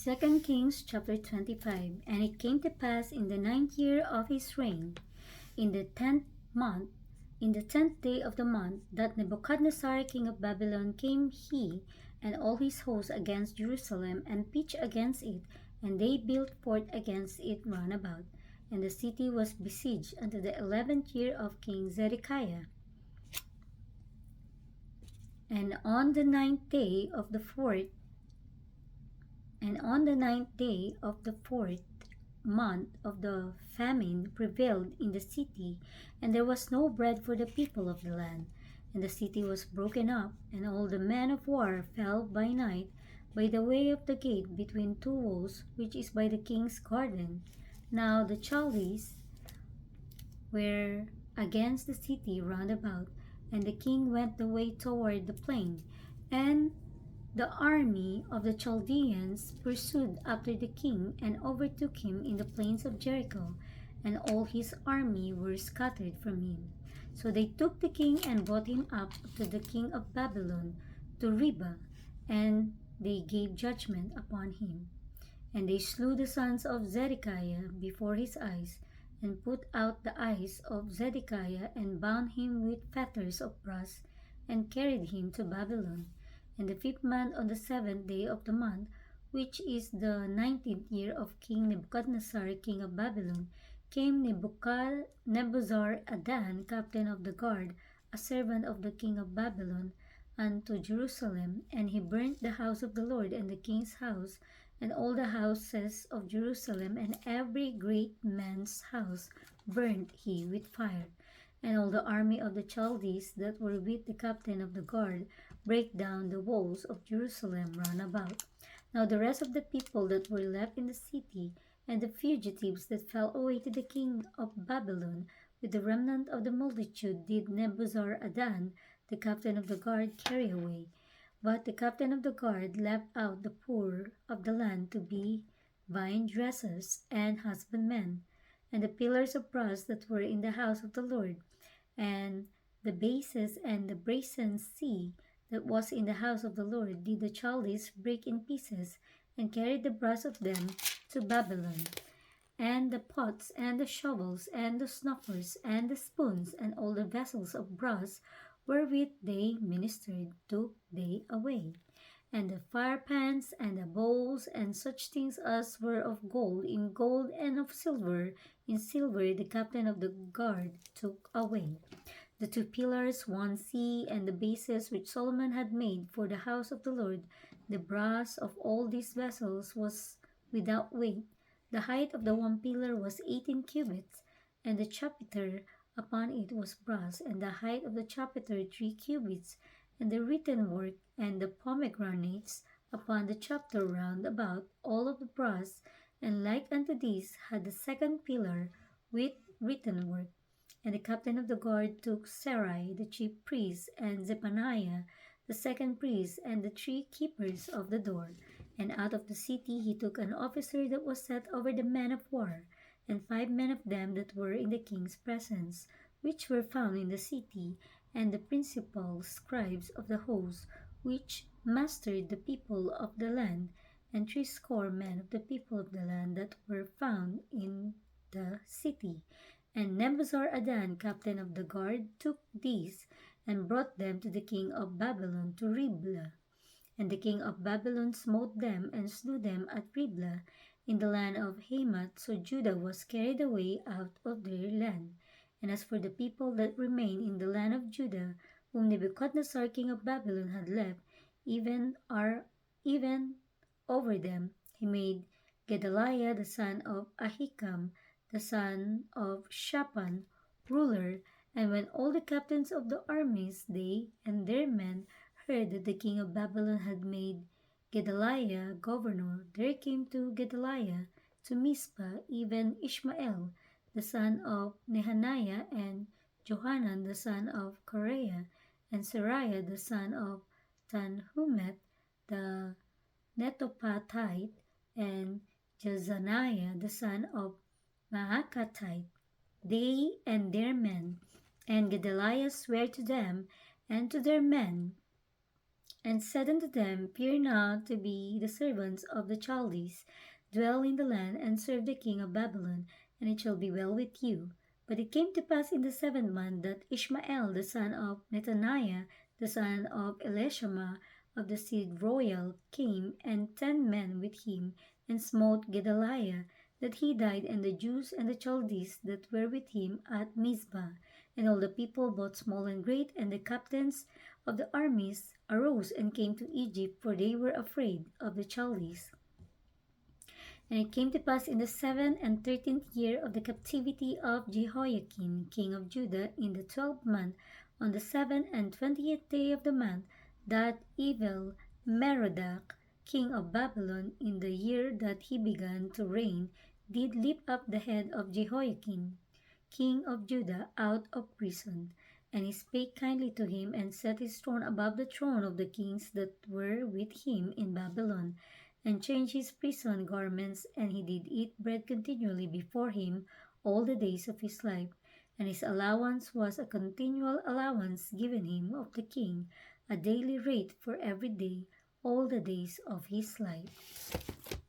2 Kings chapter 25. And it came to pass in the 9th year of his reign, in the 10th month, in the 10th day of the month, that Nebuchadnezzar king of Babylon came, he and all his host, against Jerusalem, and pitched against it, and they built fort against it round about. And the city was besieged unto the 11th year of King Zedekiah. And on the 9th day of the fourth month of the famine prevailed in the city, and there was no bread for the people of the land. And the city was broken up, and all the men of war fell by night by the way of the gate between two walls, which is by the king's garden. Now the Chaldees were against the city round about, and the king went the way toward the plain, and the army of the Chaldeans pursued after the king and overtook him in the plains of Jericho, and all his army were scattered from him. So they took the king and brought him up to the king of Babylon to Riblah, and they gave judgment upon him. And they slew the sons of Zedekiah before his eyes, and put out the eyes of Zedekiah, and bound him with fetters of brass, and carried him to Babylon. And the 5th month, on the 7th day of the month, which is the 19th year of King Nebuchadnezzar king of Babylon, came Nebuzaradan, captain of the guard, a servant of the king of Babylon, unto Jerusalem, and he burnt the house of the Lord, and the king's house, and all the houses of Jerusalem, and every great man's house burnt he with fire. And all the army of the Chaldees that were with the captain of the guard brake down the walls of Jerusalem round about. Now the rest of the people that were left in the city, and the fugitives that fell away to the king of Babylon, with the remnant of the multitude, did Nebuzaradan, the captain of the guard, carry away. But the captain of the guard left out the poor of the land to be vine dressers and husbandmen, and the pillars of brass that were in the house of the Lord, and the bases and the brazen sea that was in the house of the Lord, did the Chaldees break in pieces, and carried the brass of them to Babylon. And the pots, and the shovels, and the snuffers, and the spoons, and all the vessels of brass wherewith they ministered, took they away. And the firepans, and the bowls, and such things as were of gold, in gold, and of silver, in silver, the captain of the guard took away. The 2 pillars, one sea, and the bases which Solomon had made for the house of the Lord, the brass of all these vessels was without weight. The height of the one pillar was 18 cubits, and the chapiter upon it was brass, and the height of the chapiter 3 cubits, and the written work and the pomegranates upon the chapiter round about, all of the brass, and like unto this had the second pillar with written work. And the captain of the guard took Sarai the chief priest, and Zephaniah the second priest, and the 3 keepers of the door. And out of the city he took an officer that was set over the men of war, and 5 men of them that were in the king's presence, which were found in the city, and the principal scribes of the host, which mastered the people of the land, and 60 men of the people of the land that were found in the city. And Nebuzaradan, captain of the guard, took these, and brought them to the king of Babylon to Riblah. And the king of Babylon smote them, and slew them at Riblah, in the land of Hamath. So Judah was carried away out of their land. And as for the people that remained in the land of Judah, whom Nebuchadnezzar king of Babylon had left, even over them he made Gedaliah the son of Ahikam, the son of Shaphan, ruler. And when all the captains of the armies, they and their men, heard that the king of Babylon had made Gedaliah governor, there came to Gedaliah to Mizpah even Ishmael, the son of Nehaniah, and Johanan the son of Kareah, and Seraiah the son of Tanhumeth the Netophathite, and Jezaniah the son of Maakathite, they and their men. And Gedaliah sware to them and to their men and said unto them, Fear not to be the servants of the Chaldees. Dwell in the land, and serve the king of Babylon, and it shall be well with you. But it came to pass in the 7th month that Ishmael the son of Nethaniah, the son of Elishama, of the seed royal, came, and 10 men with him, and smote Gedaliah, that he died, and the Jews and the Chaldees that were with him at Mizpah. And all the people, both small and great, and the captains of the armies, arose and came to Egypt, for they were afraid of the Chaldees. And it came to pass in the 7th and 13th year of the captivity of Jehoiakim, king of Judah, in the 12th month, on the 7th and 20th day of the month, that Evil Merodach, king of Babylon, in the year that he began to reign, did lift up the head of Jehoiakim, king of Judah, out of prison. And he spake kindly to him, and set his throne above the throne of the kings that were with him in Babylon, and changed his prison garments, and he did eat bread continually before him all the days of his life. And his allowance was a continual allowance given him of the king, a daily rate for every day, all the days of his life.